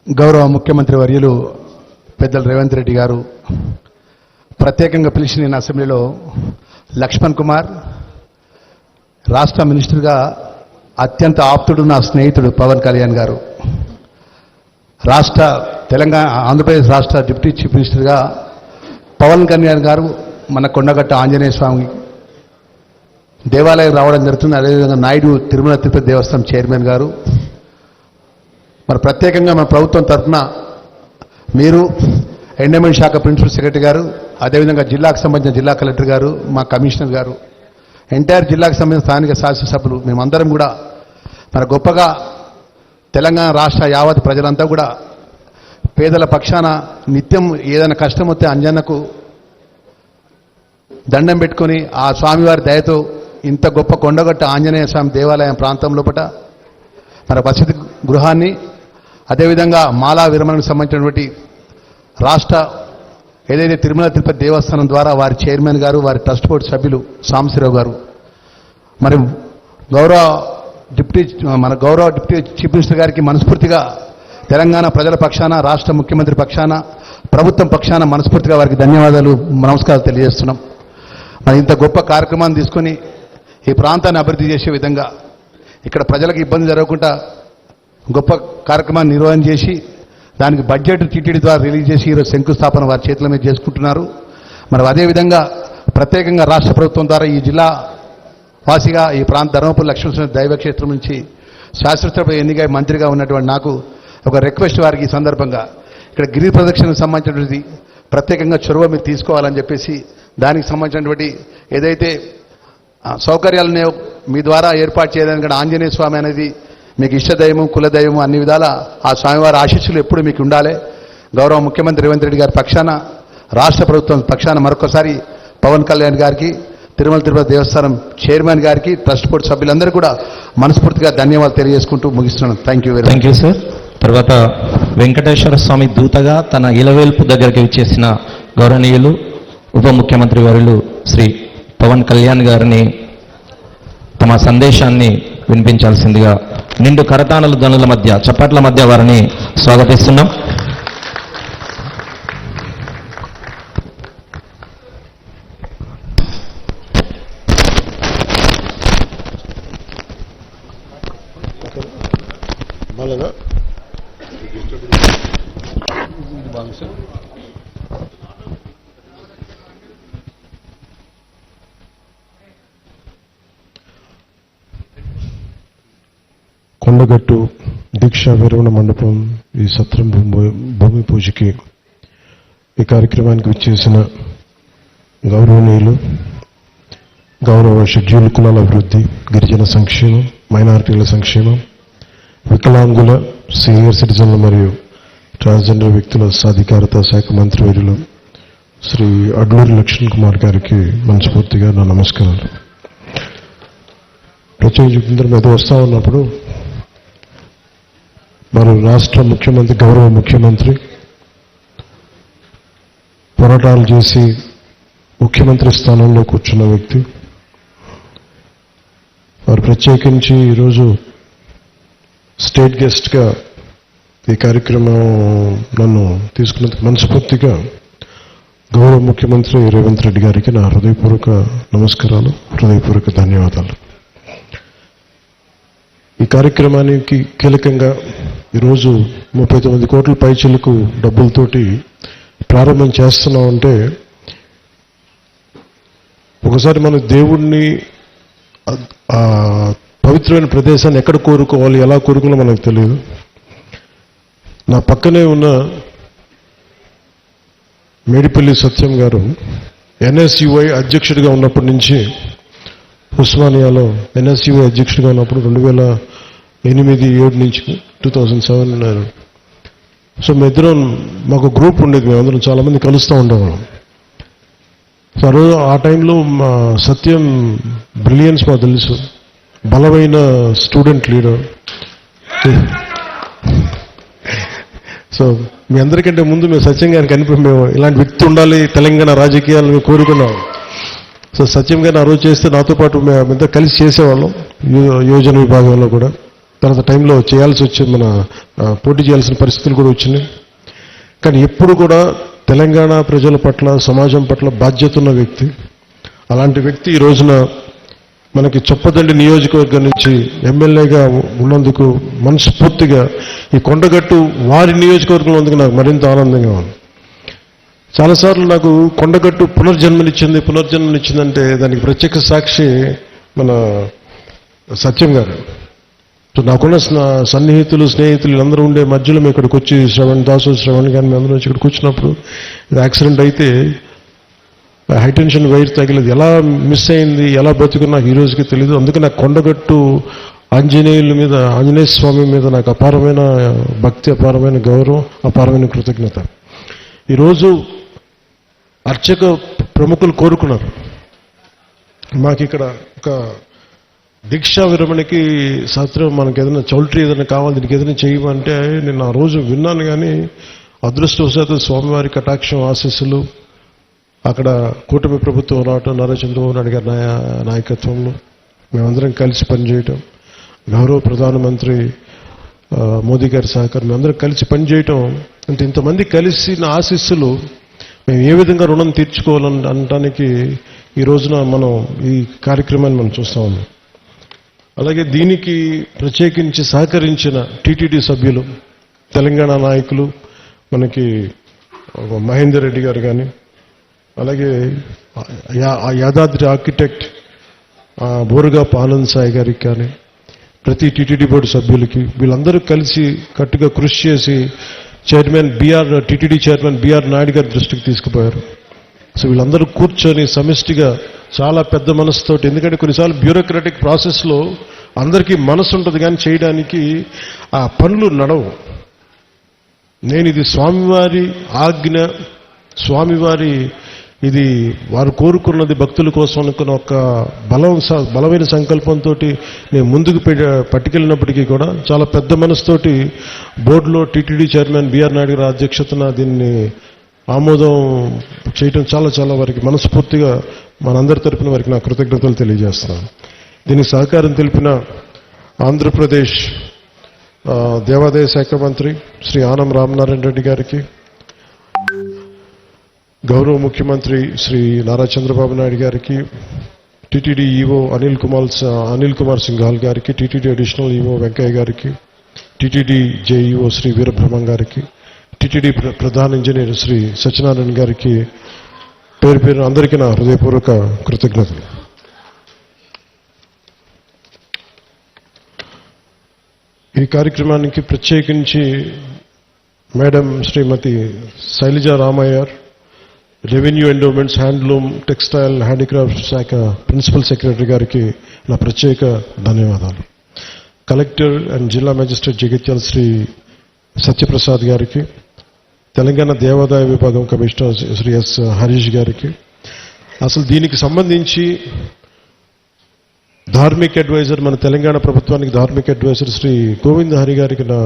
గౌరవ ముఖ్యమంత్రి వర్యులు పెద్దల రేవంత్ రెడ్డి గారు ప్రత్యేకంగా పిలిచి నేను అసెంబ్లీలో లక్ష్మణ్ కుమార్ రాష్ట్ర మినిస్టర్గా అత్యంత ఆప్తుడు నా స్నేహితుడు పవన్ కళ్యాణ్ గారు, తెలంగాణ ఆంధ్రప్రదేశ్ రాష్ట్ర డిప్యూటీ చీఫ్ మినిస్టర్గా పవన్ కళ్యాణ్ గారు మన కొండగట్ట ఆంజనేయ స్వామి దేవాలయం రావడం జరుగుతుంది. అదేవిధంగా నాయుడు తిరుమల తిరుపతి దేవస్థానం చైర్మన్ గారు, మరి ప్రత్యేకంగా మన ప్రభుత్వం తరఫున మీరు ఎండోమెంట్ శాఖ ప్రిన్సిపల్ సెక్రటరీ గారు, అదేవిధంగా జిల్లాకు సంబంధించిన జిల్లా కలెక్టర్ గారు, మా కమిషనర్ గారు, ఎంటైర్ జిల్లాకు సంబంధించిన స్థానిక శాసనసభ్యులు మేమందరం కూడా మన గొప్పగా తెలంగాణ రాష్ట్ర యావత్ ప్రజలంతా కూడా పేదల పక్షాన నిత్యం ఏదైనా కష్టం వస్తే అంజన్నకు దండం పెట్టుకొని ఆ స్వామివారి దయతో ఇంత గొప్ప కొండగట్ట ఆంజనేయ స్వామి దేవాలయం ప్రాంతం లోపల మన వసతి గృహాన్ని, అదేవిధంగా మాలా విరమణకు సంబంధించినటువంటి రాష్ట్ర ఏదైతే తిరుమల తిరుపతి దేవస్థానం ద్వారా వారి చైర్మన్ గారు, వారి ట్రస్ట్ బోర్డు సభ్యులు సాంబశివరావు గారు, మరి గౌరవ డిప్యూటీ చీఫ్ మినిస్టర్ గారికి మనస్ఫూర్తిగా తెలంగాణ ప్రజల పక్షాన, రాష్ట్ర ముఖ్యమంత్రి పక్షాన, ప్రభుత్వం పక్షాన మనస్ఫూర్తిగా వారికి ధన్యవాదాలు, నమస్కారాలు తెలియజేస్తున్నాం. మరి ఇంత గొప్ప కార్యక్రమాన్ని తీసుకొని ఈ ప్రాంతాన్ని అభివృద్ధి చేసే విధంగా ఇక్కడ ప్రజలకు ఇబ్బంది జరగకుండా గొప్ప కార్యక్రమాన్ని నిర్వహణ చేసి దానికి బడ్జెట్ టీటీడీ ద్వారా రిలీజ్ చేసి ఈరోజు శంకుస్థాపన వారి చేతుల మీద చేసుకుంటున్నారు. మరి అదేవిధంగా ప్రత్యేకంగా రాష్ట్ర ప్రభుత్వం ద్వారా ఈ జిల్లా వాసిగా ఈ ప్రాంత ధర్మపురి లక్ష్మీనరసింహ దైవక్షేత్రం నుంచి శాస్త్రోత్తర ఎన్నికై మంత్రిగా ఉన్నటువంటి నాకు ఒక రిక్వెస్ట్ వారికి ఈ సందర్భంగా ఇక్కడ గిరి ప్రదక్షిణకు సంబంధించినటువంటి ప్రత్యేకంగా చొరవ మీరు తీసుకోవాలని చెప్పేసి దానికి సంబంధించినటువంటి ఏదైతే సౌకర్యాలను మీ ద్వారా ఏర్పాటు చేయడానికి ఆంజనేయ స్వామి అనేది మీకు ఇష్టదైవం, కులదైవం, అన్ని విధాల ఆ స్వామివారి ఆశీస్సులు ఎప్పుడు మీకు ఉండాలి. గౌరవ ముఖ్యమంత్రి రేవంత్ రెడ్డి గారి పక్షాన, రాష్ట్ర ప్రభుత్వం పక్షాన మరొకసారి పవన్ కళ్యాణ్ గారికి, తిరుమల తిరుపతి దేవస్థానం చైర్మన్ గారికి, ట్రస్ట్ బోర్డు సభ్యులందరూ కూడా మనస్ఫూర్తిగా ధన్యవాదాలు తెలియజేసుకుంటూ ముగిస్తున్నాను. Thank you very much. Thank you sir. తర్వాత వెంకటేశ్వర స్వామి దూతగా తన ఇలవేల్పు దగ్గరికి విచ్చేసిన గౌరవనీయులు ఉప ముఖ్యమంత్రి వర్యులు శ్రీ పవన్ కళ్యాణ్ గారిని తమ సందేశాన్ని వినిపించాల్సిందిగా నిండు కరతాళల ధ్వనుల మధ్య, చప్పట్ల మధ్య వారిని స్వాగతిస్తున్నాం. కొండగట్టు దీక్షా విరమణ మండపం ఈ సత్రం భూమి పూజకి ఈ కార్యక్రమానికి విచ్చేసిన గౌరవనీయులు, గౌరవ షెడ్యూల్ కులాల అభివృద్ధి, గిరిజన సంక్షేమం, మైనారిటీల సంక్షేమం, వికలాంగుల, సీనియర్ సిటిజన్ల మరియు ట్రాన్స్జెండర్ వ్యక్తుల సాధికారత శాఖ మంత్రివర్యులు శ్రీ అడ్లూరి లక్ష్మణ్ కుమార్ గారికి మనస్ఫూర్తిగా నా నమస్కారాలు. ప్రత్యేక మీద వస్తూ ఉన్నప్పుడు మరి రాష్ట్ర ముఖ్యమంత్రి, గౌరవ ముఖ్యమంత్రి పోరాటాలు చేసి ముఖ్యమంత్రి స్థానంలో కూర్చున్న వ్యక్తి, వారు ప్రత్యేకించి ఈరోజు స్టేట్ గెస్ట్గా ఈ కార్యక్రమం నన్ను తీసుకున్నందుకు మనస్ఫూర్తిగా గౌరవ ముఖ్యమంత్రి రేవంత్ రెడ్డి గారికి నా హృదయపూర్వక నమస్కారాలు, హృదయపూర్వక ధన్యవాదాలు. ఈ కార్యక్రమానికి కీలకంగా ఈరోజు 39 కోట్ల పైచిలకు డబ్బులతోటి ప్రారంభం చేస్తున్నామంటే, ఒకసారి మన దేవుణ్ణి, పవిత్రమైన ప్రదేశాన్ని ఎక్కడ కోరుకోవాలి, ఎలా కోరుకోవాలో మనకు తెలియదు. నా పక్కనే ఉన్న మేడిపల్లి సత్యం గారు ఎన్ఎస్యుఐ అధ్యక్షుడిగా ఉన్నప్పటి నుంచి, ఉస్మానియాలో ఎన్ఎస్యుఐ అధ్యక్షుడిగా ఉన్నప్పుడు 2008-7 నుంచి 2007 ఉన్నారు. సో మేమిద్దరం, మాకు గ్రూప్ ఉండేది, మేమందరం చాలామంది కలుస్తూ ఉండేవాళ్ళం. సో ఆ టైంలో మా సత్యం బ్రిలియన్స్ మాకు తెలుసు, బలమైన స్టూడెంట్ లీడర్. సో మీ అందరికంటే ముందు మేము సత్యం గారికి మేము ఇలాంటి వ్యక్తి ఉండాలి తెలంగాణ రాజకీయాలను కోరుకున్నాం. సో సత్యం గారిని ఆ రోజు చేస్తే నాతో పాటు మేమంతా కలిసి చేసేవాళ్ళం యోజన విభాగంలో కూడా. తర్వాత టైంలో చేయాల్సి వచ్చింది, మన పోటీ చేయాల్సిన పరిస్థితులు కూడా వచ్చినాయి. కానీ ఎప్పుడు కూడా తెలంగాణ ప్రజల పట్ల, సమాజం పట్ల బాధ్యత ఉన్న వ్యక్తి. అలాంటి వ్యక్తి ఈ రోజున మనకి చొప్పదండి నియోజకవర్గం నుంచి ఎమ్మెల్యేగా ఉన్నందుకు మనస్ఫూర్తిగా ఈ కొండగట్టు వారి నియోజకవర్గంలో ఉన్నందుకు నాకు మరింత ఆనందంగా ఉంది. చాలాసార్లు నాకు కొండగట్టు పునర్జన్మనిచ్చిందంటే దానికి ప్రత్యక్ష సాక్షి మన సత్యం గారు. సో నాకున్న సన్నిహితులు, స్నేహితులు వీళ్ళందరూ ఉండే మధ్యలో మేము ఇక్కడికి వచ్చి శ్రవణ్ కానీ మేము అందరం ఇక్కడికి వచ్చినప్పుడు ఇది యాక్సిడెంట్ అయితే హైటెన్షన్ వైర్ తగిలేదు, ఎలా మిస్ అయింది, ఎలా బతుకుని నాకు ఈ రోజుకి తెలియదు. అందుకే నాకు కొండగట్టు ఆంజనేయ స్వామి మీద నాకు అపారమైన భక్తి, అపారమైన గౌరవం, అపారమైన కృతజ్ఞత. ఈరోజు అర్చక ప్రముఖులు కోరుకున్నారు, మాకు ఇక్కడ ఒక దీక్షా విరమణకి శాస్త్రం మనకి ఏదైనా చౌల్ట్రీ ఏదైనా కావాలి, దీనికి ఏదైనా చేయమంటే నేను ఆ రోజు విన్నాను. కానీ అదృష్టవశాత్తు స్వామివారి కటాక్షం, ఆశీస్సులు, అక్కడ కూటమి ప్రభుత్వం రావటం, నారా చంద్రబాబు నాయుడు గారి నాయకత్వంలో మేమందరం కలిసి పనిచేయటం, గౌరవ ప్రధానమంత్రి మోదీ గారి సహకారం, మేమందరం కలిసి పనిచేయటం, అంటే ఇంతమంది కలిసిన ఆశీస్సులు మేము ఏ విధంగా రుణం తీర్చుకోవాలని అనడానికి ఈ రోజున మనం ఈ కార్యక్రమాన్ని మనం చూస్తా ఉన్నాం. అలాగే దీనికి ప్రత్యేకించి సహకరించిన టీటీడీ సభ్యులు, తెలంగాణ నాయకులు, మనకి మహేందర్ రెడ్డి గారు కానీ, అలాగే యాదాద్రి ఆర్కిటెక్ట్ బోరుగాపు ఆనంద్ సాయి గారికి కానీ, ప్రతి టీటీడీ బోర్డు సభ్యులకి, వీళ్ళందరూ కలిసి కట్టుగా కృషి చేసి టీటీడీ చైర్మన్ బిఆర్ నాయుడు గారి దృష్టికి తీసుకుపోయారు. సో వీళ్ళందరూ కూర్చొని సమిష్టిగా చాలా పెద్ద మనసుతోటి, ఎందుకంటే కొన్నిసార్లు బ్యూరోక్రాటిక్ ప్రాసెస్లో అందరికీ మనసు ఉంటుంది కానీ చేయడానికి ఆ పనులు నడవు. నేను ఇది స్వామివారి ఆజ్ఞ, స్వామివారి ఇది వారు కోరుకున్నది భక్తుల కోసం అనుకున్న ఒక బలమైన సంకల్పంతో నేను ముందుకు పట్టుకెళ్ళినప్పటికీ కూడా చాలా పెద్ద మనసుతోటి బోర్డులో టీటీడీ చైర్మన్ బిఆర్ నాయుడు గారి అధ్యక్షతన దీన్ని ఆమోదం చేయటం చాలా వారికి మనస్ఫూర్తిగా మనందరి తరపున వారికి నా కృతజ్ఞతలు తెలియజేస్తున్నాను. దీనికి సహకారం తెలిపిన ఆంధ్రప్రదేశ్ దేవాదాయ శాఖ మంత్రి శ్రీ ఆనం రామనారాయణ రెడ్డి గారికి, గౌరవ ముఖ్యమంత్రి శ్రీ నారా చంద్రబాబు నాయుడు గారికి, టీటీడీ ఈవో అనిల్ కుమార్ సింఘాల్ గారికి, టీటీడీ అడిషనల్ ఈవో వెంకయ్య గారికి, టీటీడీ జేఈఓ శ్రీ వీరబ్రహ్మం గారికి, టీటీడీ ప్రధాన ఇంజనీర్ శ్రీ సత్యనారాయణ గారికి పేరు అందరికీ నా హృదయపూర్వక కృతజ్ఞతలు. ఈ కార్యక్రమానికి ప్రత్యేకించి madam Shrimati Shailaja Ramaiyer, revenue endowments, handloom, textile, handicraft శాఖ ప్రిన్సిపల్ సెక్రటరీ గారికి నా ప్రత్యేక ధన్యవాదాలు. కలెక్టర్ అండ్ జిల్లా మేజిస్ట్రేట్ జగిత్యాల శ్రీ సత్యప్రసాద్ గారికి, తెలంగాణ దేవాదాయ విభాగం కమిషనర్ శ్రీ ఎస్ హరీష్ గారికి, అసలు దీనికి సంబంధించి ధార్మిక్ అడ్వైజర్, మన తెలంగాణ ప్రభుత్వానికి ధార్మిక్ అడ్వైజర్ శ్రీ గోవింద్ హరి గారికి నా